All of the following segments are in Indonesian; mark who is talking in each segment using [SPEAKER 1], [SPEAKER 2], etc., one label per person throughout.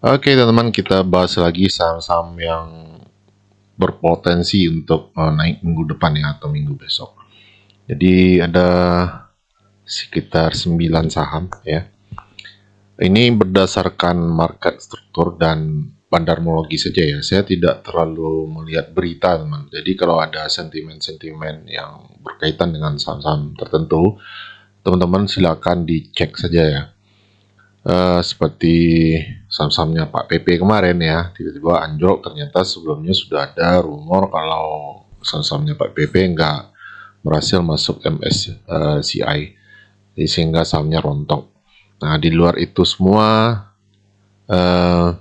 [SPEAKER 1] Oke teman-teman, kita bahas lagi saham-saham yang berpotensi untuk naik minggu depan ya atau minggu besok. Jadi ada sekitar 9 saham ya. Ini berdasarkan market struktur dan bandarmologi saja ya. Saya tidak terlalu melihat berita teman. Jadi kalau ada sentimen-sentimen yang berkaitan dengan saham-saham tertentu, teman-teman silakan dicek saja ya. Seperti saham-sahamnya Pak PP kemarin ya, tiba-tiba anjlok, ternyata sebelumnya sudah ada rumor kalau saham-sahamnya Pak PP nggak berhasil masuk MSCI, sehingga sahamnya rontok. Nah, di luar itu semua eh,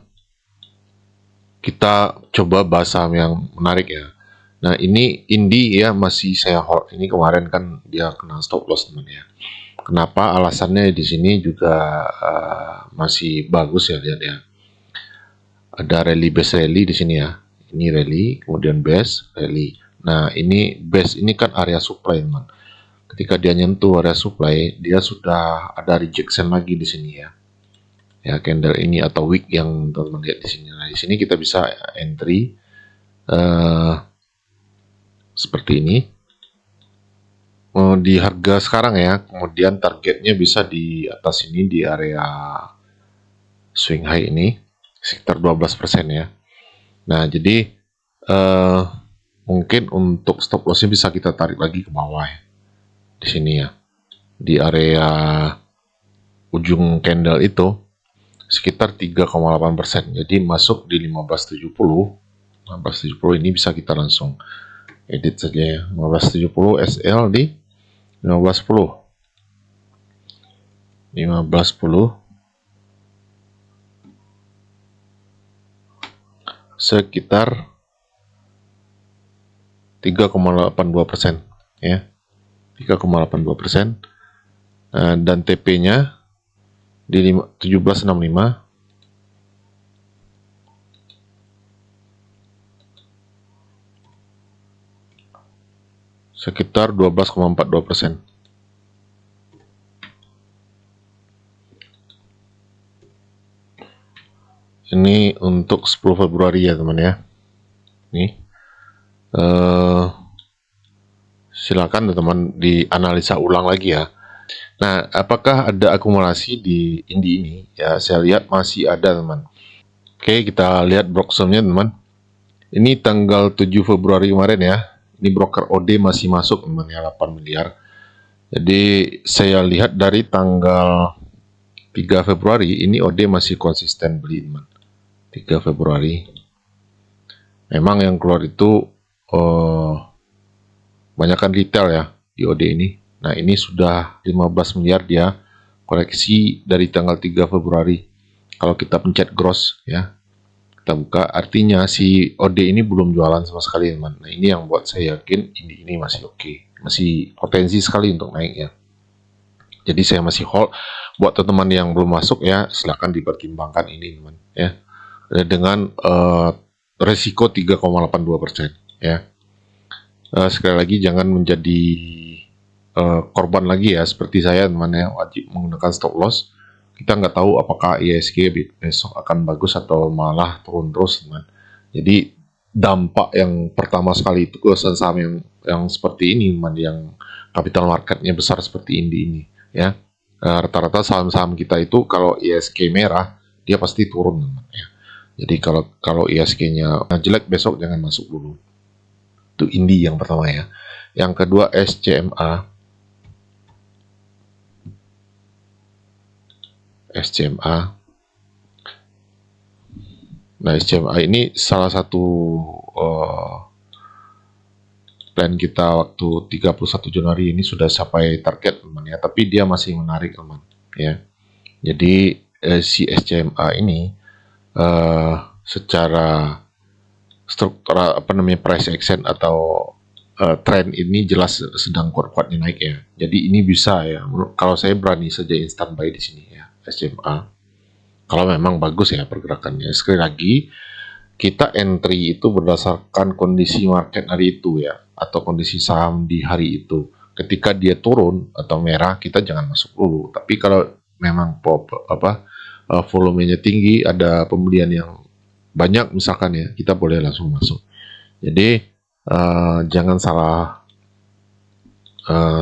[SPEAKER 1] kita coba bahas saham yang menarik ya. Nah, ini Indi ya, masih saya hold. Ini kemarin kan dia kena stop loss teman ya. Kenapa? Alasannya di sini juga masih bagus ya, lihat ya. Ada rally base rally di sini ya. Ini rally, kemudian base rally. Nah, ini base ini kan area supply teman. Ketika dia nyentuh area supply, dia sudah ada rejection lagi di sini ya. Ya, candle ini atau wick yang teman-teman lihat di sini. Nah, di sini kita bisa entry seperti ini. Di harga sekarang ya, kemudian targetnya bisa di atas ini di area swing high ini sekitar 12% ya. Nah, jadi mungkin untuk stop lossnya bisa kita tarik lagi ke bawah ya. Di sini ya. Di area ujung candle itu sekitar 3,8%. Jadi masuk di 1570. 1570 ini bisa kita langsung edit saja ya. 1570 SL di 1510. 1510 sekitar 3,82% ya. 3,82%. Dan TP-nya di 1765 sekitar 12,42%. Ini untuk 10 Februari ya teman ya. Nih. Silakan teman dianalisa ulang lagi ya. Nah, apakah ada akumulasi di Indi ini? Ya, saya lihat masih ada teman. Oke, kita lihat brokernya teman. Ini tanggal 7 Februari kemarin ya. Ini broker OD masih masuk teman ya, 8 miliar. Jadi saya lihat dari tanggal 3 Februari ini OD masih konsisten beli teman. 3 Februari. Memang yang keluar itu banyakkan retail ya di OD ini. Nah, ini sudah 15 miliar dia koleksi dari tanggal 3 Februari. Kalau kita pencet gross ya, kita buka, artinya si OD ini belum jualan sama sekali teman. Nah, ini yang buat saya yakin ini masih oke. Masih potensi sekali untuk naik ya. Jadi saya masih hold. Buat teman-teman yang belum masuk ya, silahkan dipertimbangkan ini teman ya. Dengan resiko 3,82% ya. Sekali lagi jangan menjadi korban lagi ya, seperti saya teman ya, wajib menggunakan stop loss. Kita nggak tahu apakah ISG besok akan bagus atau malah turun terus teman. Jadi dampak yang pertama sekali itu ke saham yang seperti ini teman, yang capital marketnya besar seperti ini ya. Rata-rata saham-saham kita itu kalau ISG merah dia pasti turun teman ya. Jadi kalau ISG-nya jelek besok jangan masuk dulu. Itu Indi yang pertama ya. Yang kedua SCMA. Nah, SCMA ini salah satu plan kita waktu 31 Januari ini sudah sampai target teman ya, tapi dia masih menarik teman ya. Jadi si SCMA ini secara struktural price action atau tren ini jelas sedang kuat-kuatnya naik ya. Jadi ini bisa ya. Kalau saya berani saja instan buy di sini ya, SCMA. Kalau memang bagus ya pergerakannya. Sekali lagi, kita entry itu berdasarkan kondisi market hari itu ya, atau kondisi saham di hari itu. Ketika dia turun atau merah, kita jangan masuk dulu. Tapi kalau memang volumenya tinggi, ada pembelian yang banyak misalkan ya, kita boleh langsung masuk. Jadi jangan salah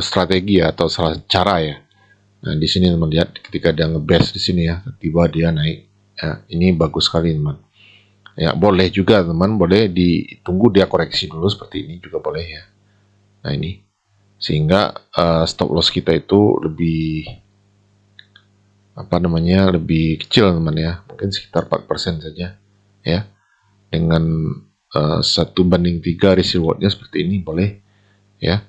[SPEAKER 1] strategi ya, atau salah cara ya. Nah, di sini teman lihat ketika dia ngebest di sini ya, tiba dia naik. Ya, ini bagus sekali teman. Ya, boleh juga teman, boleh ditunggu dia koreksi dulu seperti ini juga boleh ya. Nah, ini sehingga stop loss kita itu lebih lebih kecil teman ya, mungkin sekitar 4% saja ya. Dengan 1/3 risk rewardnya seperti ini boleh ya.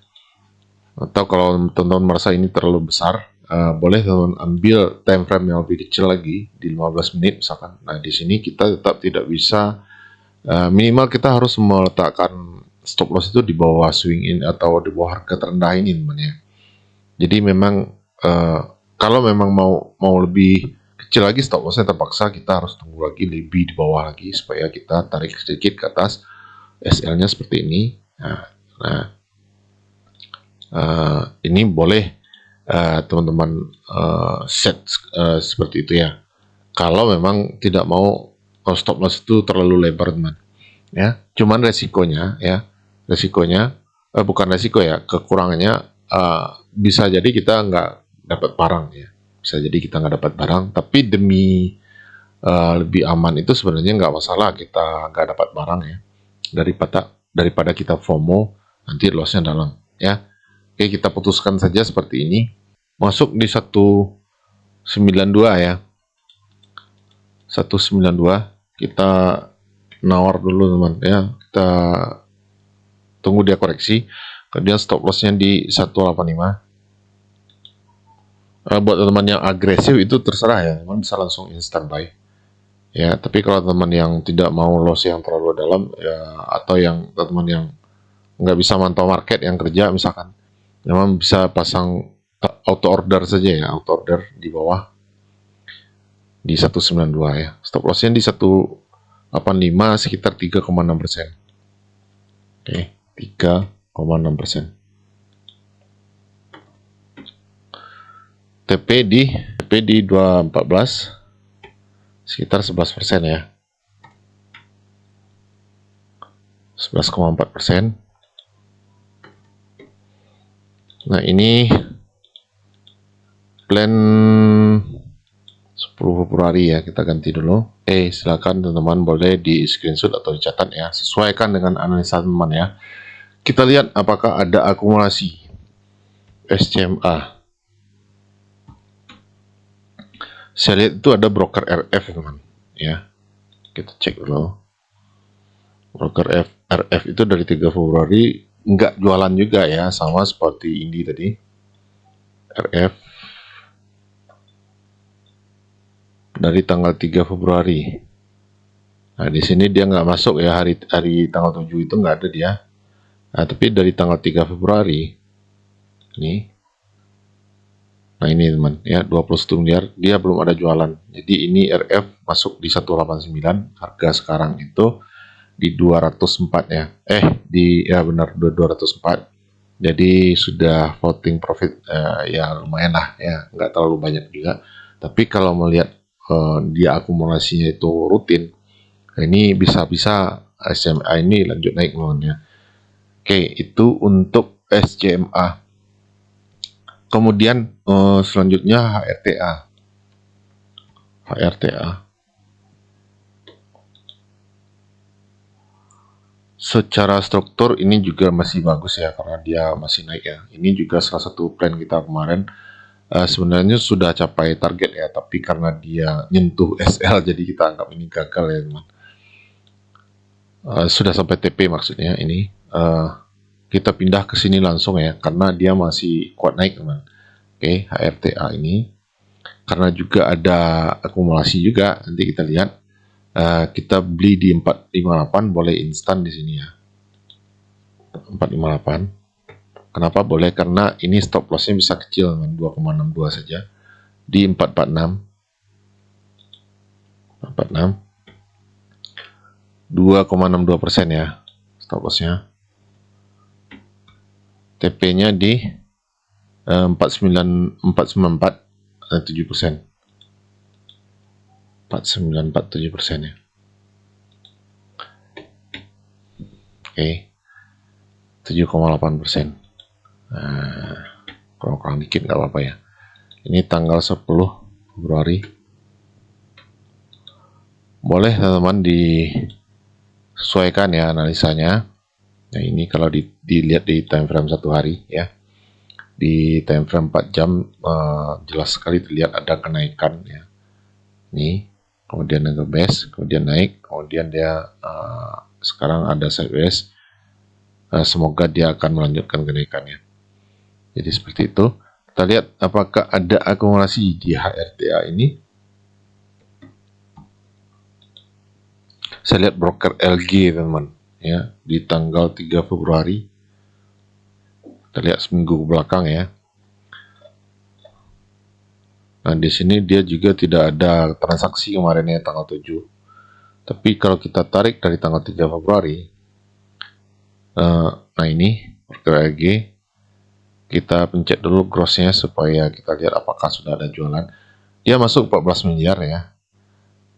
[SPEAKER 1] Atau kalau teman-teman merasa ini terlalu besar, boleh teman ambil time frame yang lebih kecil lagi di 15 menit misalkan. Nah, di sini kita tetap tidak bisa, minimal kita harus meletakkan stop loss itu di bawah swing in atau di bawah harga terendah ini teman ya. Jadi memang kalau memang mau lebih kecil lagi stop lossnya, terpaksa kita harus tunggu lagi lebih di bawah lagi supaya kita tarik sedikit ke atas SL-nya seperti ini. Nah, ini boleh teman-teman set seperti itu ya. Kalau memang tidak mau stop loss itu terlalu lebar teman ya. Cuman resikonya bukan resiko ya, kekurangannya bisa jadi kita nggak dapat barang ya. Bisa jadi kita nggak dapat barang, tapi demi lebih aman itu sebenarnya nggak masalah kita nggak dapat barang ya, daripada kita FOMO nanti lossnya dalam ya. Oke, kita putuskan saja seperti ini, masuk di 192 ya, 192 kita nawar dulu teman ya, kita tunggu dia koreksi, kemudian stop lossnya di 185. Buat teman-teman yang agresif itu terserah ya, teman bisa langsung instant buy ya. Tapi kalau teman yang tidak mau loss yang terlalu dalam ya, atau yang teman yang nggak bisa mantau market yang kerja misalkan, memang bisa pasang auto order saja ya, auto order di bawah di 192 ya. Stop lossnya di 185 sekitar 3,6%. Oke, 3,6%. TP di 214 sekitar 11% ya, 11,4%. Nah, ini plan 10 Februari ya, kita ganti dulu. Silakan teman-teman boleh di screenshot atau dicatat ya, sesuaikan dengan analisa teman ya. Kita lihat apakah ada akumulasi SCMA. Saya lihat itu ada broker RF teman ya. Kita cek dulu. Broker RF itu dari 3 Februari nggak jualan juga ya, sama seperti ini tadi. RF dari tanggal 3 Februari. Nah, di sini dia nggak masuk ya, hari tanggal 7 itu nggak ada dia. Nah, tapi dari tanggal 3 Februari ini. Nah, ini teman ya, 21 miliar dia belum ada jualan. Jadi ini RF masuk di 189, harga sekarang itu di 204 ya. Benar 204. Jadi sudah floating profit ya lumayan lah ya, nggak terlalu banyak juga. Tapi kalau melihat dia akumulasinya itu rutin, ini bisa-bisa SMA ini lanjut naik teman-teman ya. Oke, itu untuk SCMA. Kemudian selanjutnya HRTA. Secara struktur ini juga masih bagus ya, karena dia masih naik ya. Ini juga salah satu plan kita kemarin. Sebenarnya sudah capai target ya, tapi karena dia nyentuh SL jadi kita anggap ini gagal ya teman. Sudah sampai TP maksudnya ini. Kita pindah ke sini langsung ya, karena dia masih kuat naik teman. Oke, HRTA ini karena juga ada akumulasi juga, nanti kita lihat. Kita beli di 458, boleh instan di sini ya. 458. Kenapa boleh? Karena ini stop lossnya bisa kecil dengan 2,62 saja di 446. 2,62% ya stop lossnya. TP-nya di 494 7%. 4947% ya. Oke, 7,8%. Nah, kurang dikit nggak apa-apa ya. Ini tanggal 10 Februari. Boleh teman-teman disesuaikan ya analisanya. Nah, ini kalau dilihat di time frame 1 hari ya. Di time frame 4 jam jelas sekali terlihat ada kenaikan ya. Ini kemudian ada base, kemudian naik, kemudian dia sekarang ada sideways. Semoga dia akan melanjutkan kenaikannya. Jadi seperti itu. Kita lihat apakah ada akumulasi di HRTA ini. Saya lihat broker LG teman-teman ya, di tanggal 3 Februari. Kita lihat seminggu ke belakang ya. Nah, di sini dia juga tidak ada transaksi kemarinnya tanggal 7. Tapi kalau kita tarik dari tanggal 3 Februari, nah ini broker LG, kita pencet dulu grossnya supaya kita lihat apakah sudah ada jualan. Dia masuk 14 miliar ya.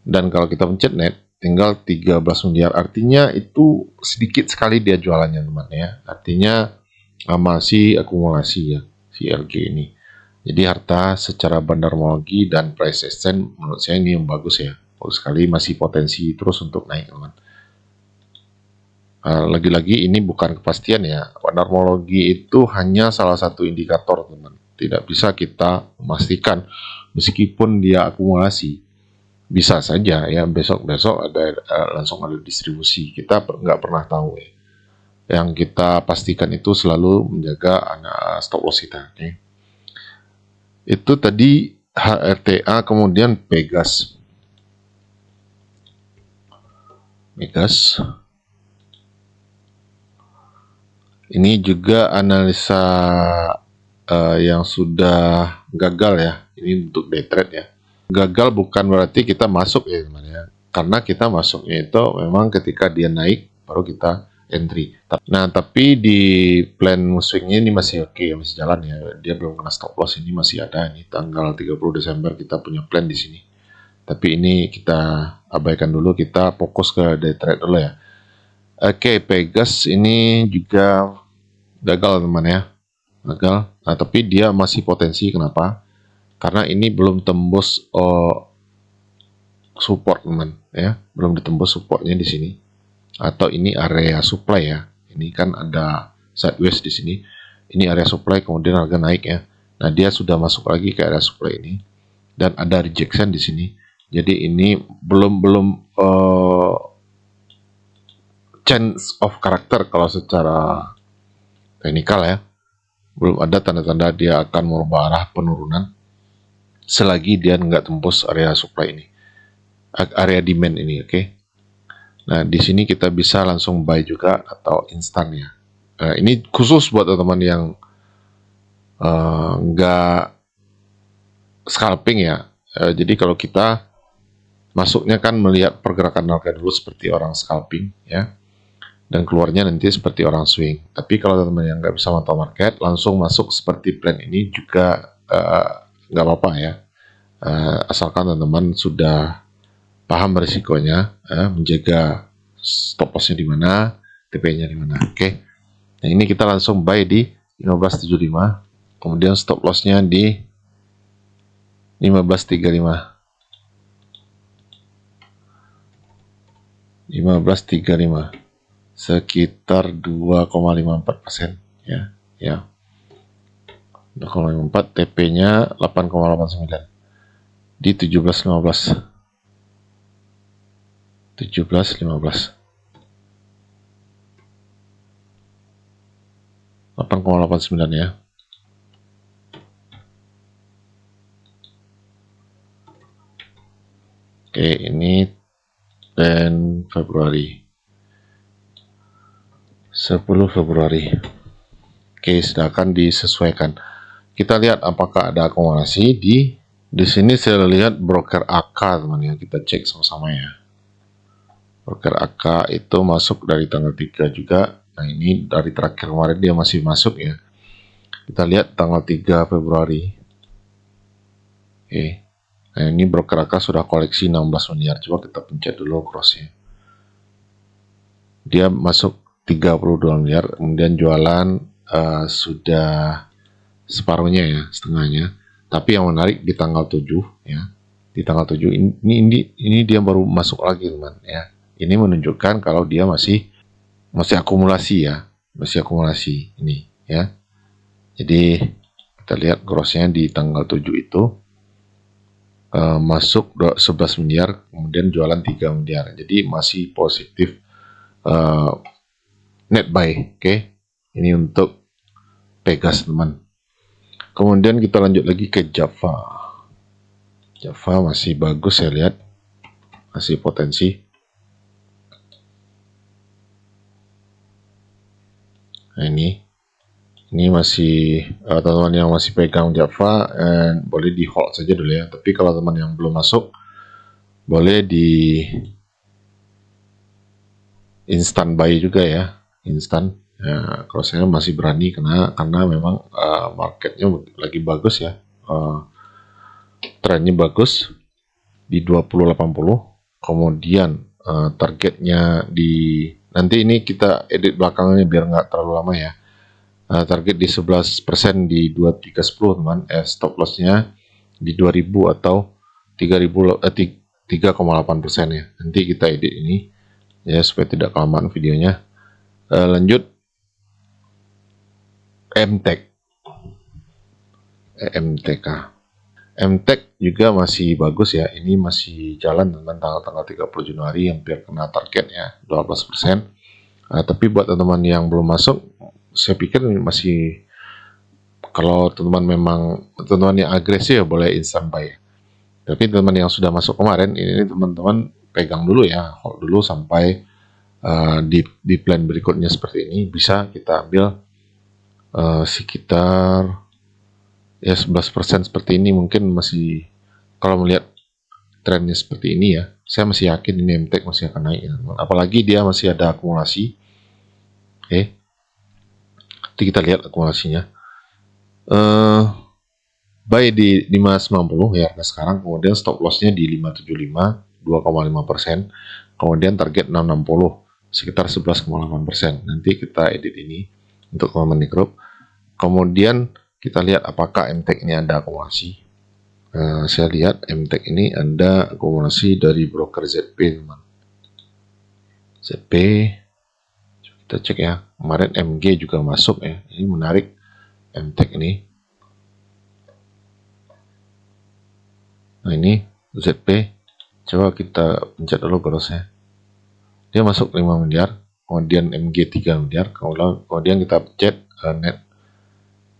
[SPEAKER 1] Dan kalau kita pencet net, tinggal 13 miliar. Artinya itu sedikit sekali dia jualannya teman ya. Artinya masih akumulasi ya si LG ini. Jadi harta secara bandarmologi dan price action menurut saya ini yang bagus ya. Bagus sekali, masih potensi terus untuk naik teman. Lagi-lagi ini bukan kepastian ya. Bandarmologi itu hanya salah satu indikator teman. Tidak bisa kita memastikan meskipun dia akumulasi. Bisa saja ya besok-besok ada langsung ada distribusi. Kita nggak pernah tahu ya. Yang kita pastikan itu selalu menjaga stop loss kita. Okay? Itu tadi HRTA, kemudian Pegas. Ini juga analisa yang sudah gagal ya. Ini untuk day trade ya. Gagal bukan berarti kita masuk ya teman ya. Karena kita masuknya itu memang ketika dia naik baru kita entry. Nah, tapi di plan swingnya ini masih oke, masih jalan ya. Dia belum kena stop loss, ini masih ada. Ini tanggal 30 Desember kita punya plan di sini. Tapi ini kita abaikan dulu, kita fokus ke day trade dulu ya. Oke, Pegas ini juga gagal teman ya. Gagal. Nah, tapi dia masih potensi, kenapa? Karena ini belum tembus support teman ya. Belum ditembus supportnya di sini. Atau ini area supply ya. Ini kan ada sideways di sini. Ini area supply, kemudian harga naik ya. Nah, dia sudah masuk lagi ke area supply ini dan ada rejection di sini. Jadi ini belum change of character kalau secara teknikal ya. Belum ada tanda-tanda dia akan merubah arah penurunan selagi dia nggak tembus area supply ini. Area demand ini, oke. Nah, di sini kita bisa langsung buy juga atau instan ya. Ini khusus buat teman-teman yang nggak scalping ya. Jadi kalau kita masuknya kan melihat pergerakan harga dulu seperti orang scalping ya. Dan keluarnya nanti seperti orang swing. Tapi kalau teman-teman yang nggak bisa mantau market, langsung masuk seperti plan ini juga nggak apa-apa ya. Asalkan teman-teman sudah paham risikonya, menjaga stop lossnya di mana, TP-nya di mana. Oke. Nah, ini kita langsung buy di 1575, kemudian stop lossnya di 1535. 1535 sekitar 2,54% ya. 2,54, TP-nya 8,89 di 17.15. 17.15. 8,89 ya. Oke, ini dan Februari. 10 Februari. Oke, silakan disesuaikan. Kita lihat apakah ada akumulasi di sini. Saya lihat broker AK teman ya, kita cek sama-sama ya. Broker AK itu masuk dari tanggal 3 juga. Nah, ini dari terakhir kemarin dia masih masuk ya. Kita lihat tanggal 3 Februari. Oke. Nah, ini broker AK sudah koleksi 16 miliar. Coba kita pencet dulu crossnya. Dia masuk 32 miliar, kemudian jualan sudah separuhnya ya, setengahnya. Tapi yang menarik di tanggal 7 ya. Di tanggal 7 ini dia baru masuk lagi, teman ya. Ini menunjukkan kalau dia masih akumulasi ya, masih akumulasi ini ya. Jadi kita lihat grossnya di tanggal 7 itu masuk 11 miliar, kemudian jualan 3 miliar. Jadi masih positif net buy. Oke. Ini untuk Pegas, teman. Kemudian kita lanjut lagi ke Java. Java masih bagus, saya lihat masih potensi. Nah, ini masih teman-teman yang masih pegang Java boleh di hold saja dulu ya. Tapi kalau teman yang belum masuk boleh di instant buy juga ya, instan. Ya, kalau saya masih berani karena memang marketnya lagi bagus ya, trennya bagus di 2080. Kemudian targetnya di nanti ini kita edit belakangnya biar nggak terlalu lama ya. Target di 11% di 2310 teman. Stop lossnya di 2000 atau 3,8% ya. Nanti kita edit ini ya supaya tidak kelamaan videonya. Lanjut MTK juga masih bagus ya. Ini masih jalan teman, tanggal 30 Januari hampir kena targetnya 12%. Tapi buat teman-teman yang belum masuk, saya pikir masih, kalau teman-teman yang agresif ya boleh instant buy. Tapi teman-teman yang sudah masuk kemarin, ini teman-teman pegang dulu ya, hold dulu sampai di plan berikutnya seperti ini. Bisa kita ambil sekitar ya 11% seperti ini. Mungkin masih, kalau melihat trennya seperti ini ya, saya masih yakin ini MTEK masih akan naik ya, apalagi dia masih ada akumulasi. Oke, nanti kita lihat akumulasinya. Buy di 590 ya sekarang, kemudian stop lossnya di 575 2,5%, kemudian target 660 sekitar 11,8%. Nanti kita edit ini untuk teman-teman di grup. Kemudian kita lihat apakah MTEK ini ada akumulasi. Saya lihat MTEK ini ada akumulasi dari broker ZP, teman. ZP, kita cek ya. Kemarin MG juga masuk ya. Ini menarik MTEK ini. Nah, ini ZP. Coba kita pencet dulu grossnya. Dia masuk 5 miliar. Kemudian MG 3 miliar. Kemudian kita pencet net.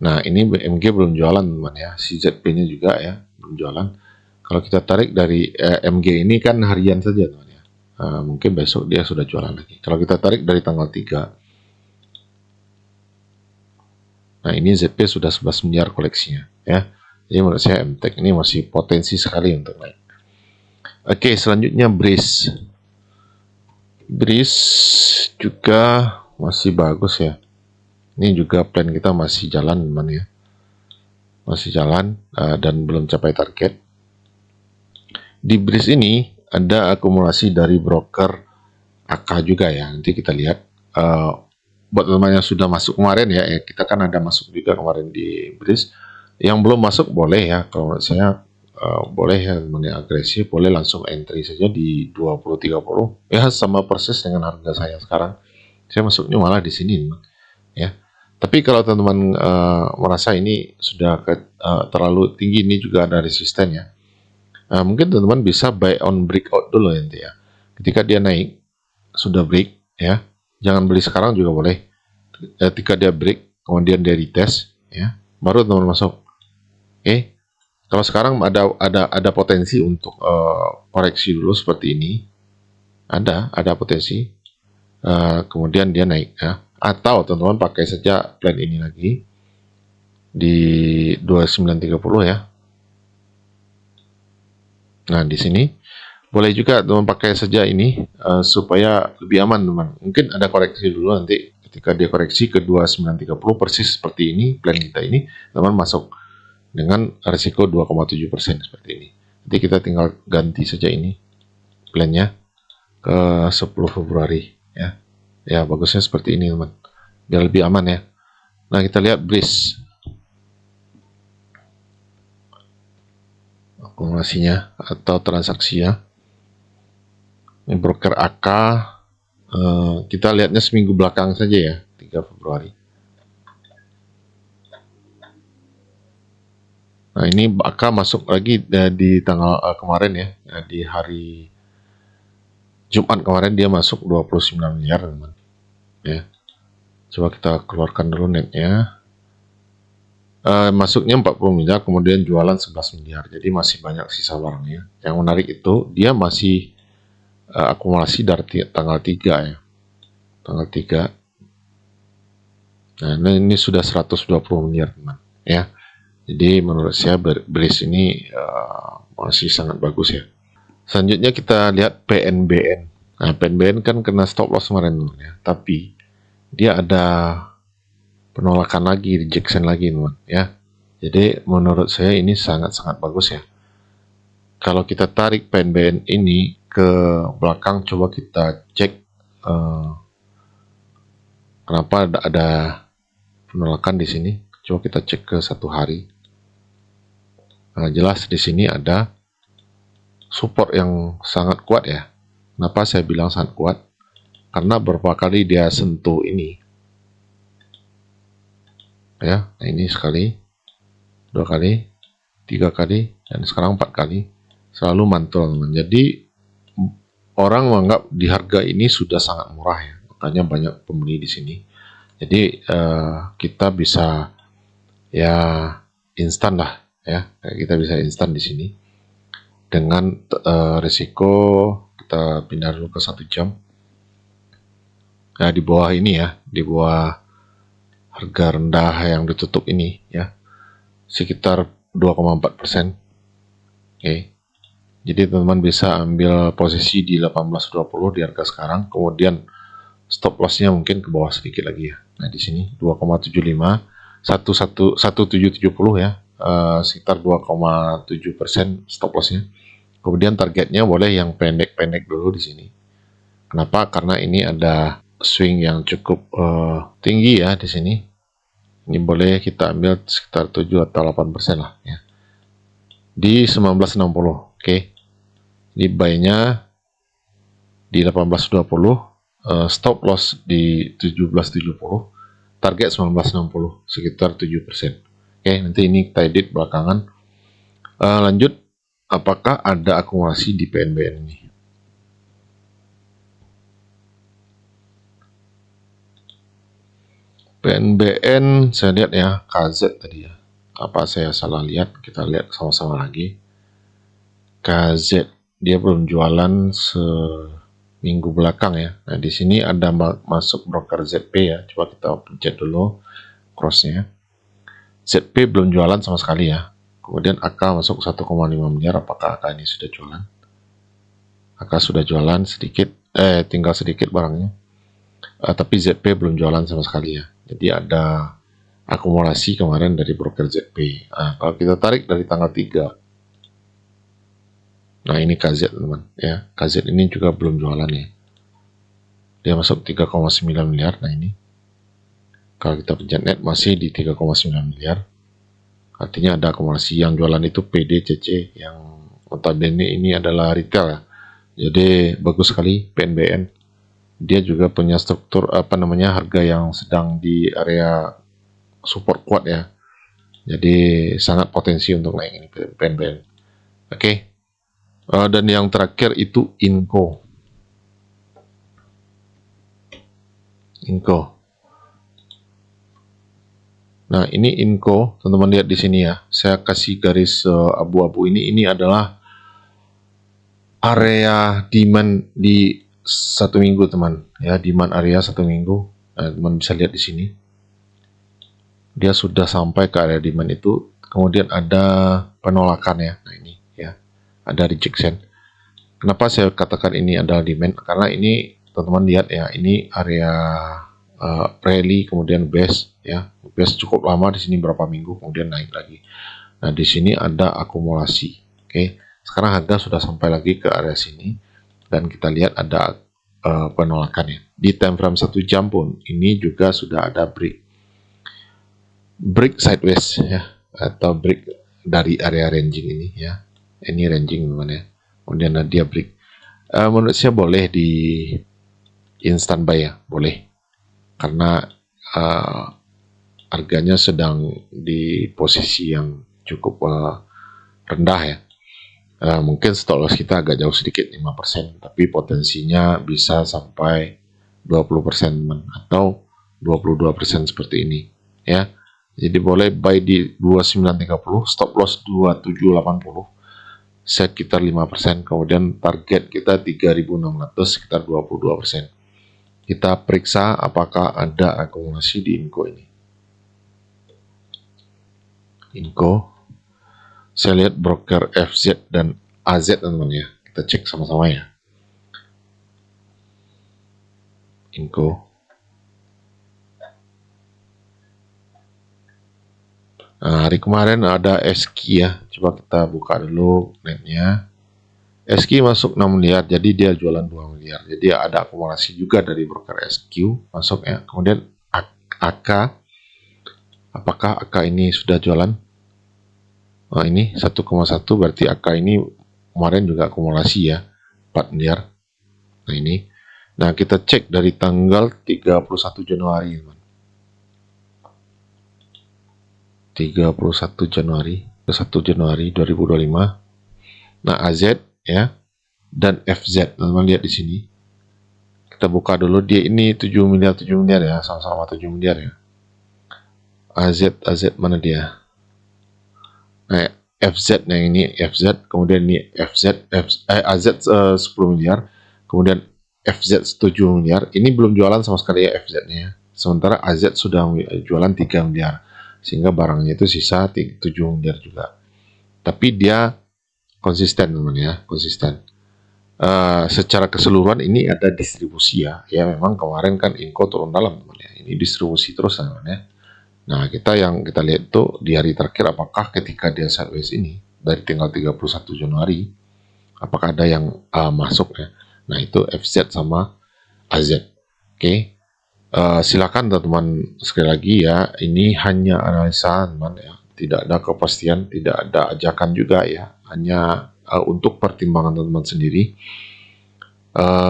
[SPEAKER 1] Nah, ini MG belum jualan, teman ya. Si ZP-nya juga ya, belum jualan. Kalau kita tarik dari MG ini kan harian saja, teman ya. Mungkin besok dia sudah jualan lagi. Kalau kita tarik dari tanggal 3. Nah, ini ZP sudah 11 miliar koleksinya ya. Jadi menurut saya MTEK ini masih potensi sekali untuk naik. Oke, selanjutnya Breeze. Breeze juga masih bagus ya. Ini juga plan kita masih jalan, teman ya. Masih jalan dan belum capai target. Di Breeze ini ada akumulasi dari broker AK juga ya. Nanti kita lihat. Buat teman-teman yang sudah masuk kemarin ya, kita kan ada masuk juga kemarin di Breeze. Yang belum masuk boleh ya, kalau menurut saya boleh ya, teman yang agresif boleh langsung entry saja di 20-30 ya, sama persis dengan harga saya sekarang. Saya masuknya malah di sini, teman ya. Tapi kalau teman-teman merasa ini sudah terlalu tinggi, ini juga ada resisten ya. Mungkin teman-teman bisa buy on breakout dulu nanti ya. Ketika dia naik sudah break ya, jangan beli sekarang juga boleh. Ketika dia break, kemudian dia retest, ya, baru teman-teman masuk. Oke, kalau sekarang ada potensi untuk koreksi dulu seperti ini. Ada potensi. Kemudian dia naik, ya. Atau teman-teman pakai saja plan ini lagi di 2930 ya. Nah, di sini boleh juga teman pakai saja ini supaya lebih aman, teman. Mungkin ada koreksi dulu, nanti ketika dia koreksi ke 2930 persis seperti ini plan kita ini, teman masuk dengan risiko 2,7% seperti ini. Jadi kita tinggal ganti saja ini plannya ke 10 Februari ya. Ya, bagusnya seperti ini teman, biar lebih aman ya. Nah, kita lihat BRIS akumulasinya atau transaksinya. Ini broker AK, kita lihatnya seminggu belakang saja ya, 3 Februari. Nah, ini AK masuk lagi di tanggal kemarin ya, di hari Jumat kemarin dia masuk 29 miliar teman ya. Coba kita keluarkan dulu netnya. Masuknya 40 miliar, kemudian jualan 11 miliar, jadi masih banyak sisa barangnya. Yang menarik itu dia masih akumulasi dari tanggal 3 ya, tanggal 3. Nah, ini sudah 120 miliar teman ya. Jadi menurut saya BRIS ini masih sangat bagus ya. Selanjutnya kita lihat PNBN. Nah, PNBN kan kena stop loss kemarin ya, tapi dia ada penolakan lagi, rejection lagi teman ya. Jadi menurut saya ini sangat-sangat bagus ya. Kalau kita tarik PNBN ini ke belakang, coba kita cek kenapa ada penolakan di sini. Coba kita cek ke 1 hari. Nah, jelas di sini ada support yang sangat kuat ya. Kenapa saya bilang sangat kuat? Karena beberapa kali dia sentuh ini. Ya, nah ini sekali, 2 kali, 3 kali, dan sekarang 4 kali. Selalu mantul teman. Jadi orang menganggap di harga ini sudah sangat murah ya. Makanya banyak pembeli di sini. Jadi kita bisa ya instan lah ya. Kita bisa instan di sini. Dengan risiko kita pindah dulu ke 1 jam. Nah, di bawah ini ya, di bawah harga rendah yang ditutup ini ya, sekitar 2,4%. Oke. Jadi teman-teman bisa ambil posisi di 18.20 di harga sekarang, kemudian stop lossnya mungkin ke bawah sedikit lagi ya. Nah, di sini 2,75, 1770 ya, sekitar 2,7% stop lossnya. Kemudian targetnya boleh yang pendek-pendek dulu di sini. Kenapa? Karena ini ada swing yang cukup tinggi ya di sini. Ini boleh kita ambil sekitar 7 atau 8% lah ya. Di 1960, oke. Di buy-nya di 18.20, stop loss di 17.70, target 19.60, sekitar 7%. Oke, nanti ini kita edit belakangan. Lanjut, apakah ada akumulasi di PNBN ini? PNBN saya lihat ya, KZ tadi ya. Apa saya salah lihat? Kita lihat sama-sama lagi. KZ dia belum jualan seminggu belakang ya. Nah, di sini ada masuk broker ZP ya. Coba kita pencet dulu crossnya. ZP belum jualan sama sekali ya. Kemudian AK masuk 1,5 miliar. Apakah AK ini sudah jualan? AK sudah jualan sedikit, tinggal sedikit barangnya. Tapi ZP belum jualan sama sekali ya. Jadi ada akumulasi kemarin dari broker ZP. Nah, kalau kita tarik dari tanggal 3. Nah, ini KZ teman ya. KZ ini juga belum jualan ya. Dia masuk 3,9 miliar. Nah, ini kalau kita pencet net masih di 3,9 miliar. Artinya ada akumulasi. Yang jualan itu PDCC, yang notabene ini adalah retail ya. Jadi bagus sekali PNBN. Dia juga punya struktur harga yang sedang di area support kuat ya. Jadi sangat potensi untuk naik ini PNBN. Oke. Dan yang terakhir itu Inco. Nah, ini Inco, teman-teman lihat di sini ya. Saya kasih garis abu-abu ini adalah area demand di 1 minggu teman ya, demand area 1 minggu. Nah, teman bisa lihat di sini dia sudah sampai ke area demand itu, kemudian ada penolakan ya. Nah, ini ya, ada rejection. Kenapa saya katakan ini adalah demand? Karena ini teman-teman lihat ya, ini area rally kemudian base ya, base cukup lama di sini berapa minggu kemudian naik lagi. Nah, di sini ada akumulasi. Oke. Sekarang harga sudah sampai lagi ke area sini dan kita lihat ada penolakannya. Di time frame 1 jam pun ini juga sudah ada break sideways ya, atau break dari area ranging ini ya. Ini ranging teman-teman ya. Kemudian dia break. Menurut saya boleh di instant buy ya, boleh. Karena harganya sedang di posisi yang cukup rendah ya. Mungkin stop loss kita agak jauh sedikit 5%, tapi potensinya bisa sampai 20% atau 22% seperti ini ya. Jadi boleh buy di 2930, stop loss 2780, sekitar 5%, kemudian target kita 3600, sekitar 22%. Kita periksa apakah ada akumulasi di Inco ini. Inco, saya lihat broker FZ dan AZ teman-teman ya. Kita cek sama-sama ya. Inco. Nah, hari kemarin ada SQ ya. Coba kita buka dulu netnya. SQ masuk 6 miliar, jadi dia jualan 2 miliar. Jadi ada akumulasi juga dari broker SQ masuk ya. Kemudian AK, apakah AK ini sudah jualan? Nah, ini 1,1 berarti AK ini kemarin juga akumulasi ya, 4 miliar. Nah ini, nah kita cek dari tanggal 31 Januari teman. 31 Januari ke 1 Januari 2025. Nah AZ ya dan FZ teman-teman lihat di sini. Kita buka dulu, dia ini 7 miliar ya, sama-sama 7 miliar ya. AZ mana dia? Nah, FZ yang ini FZ, kemudian ini AZ 10 miliar, kemudian FZ 7 miliar. Ini belum jualan sama sekali ya FZ-nya. Sementara AZ sudah jualan 3 miliar. Sehingga barangnya itu sisa 7 miliar juga. Tapi dia konsisten teman ya, konsisten. Secara keseluruhan ini ada distribusi ya. Ya memang kemarin kan Inco turun dalam teman ya. Ini distribusi terus teman ya. Nah, kita lihat itu di hari terakhir, apakah ketika dia sideways ini dari tanggal 31 Januari, apakah ada yang masuk ya. Nah, itu FZ sama AZ. Oke. Silakan teman-teman, sekali lagi ya, ini hanya analisa teman ya. Tidak ada kepastian, tidak ada ajakan juga ya. Hanya untuk pertimbangan teman-teman sendiri.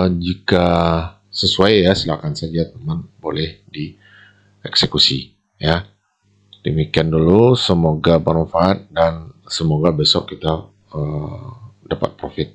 [SPEAKER 1] Jika sesuai ya, silakan saja teman, boleh dieksekusi ya. Demikian dulu, semoga bermanfaat dan semoga besok kita dapat profit.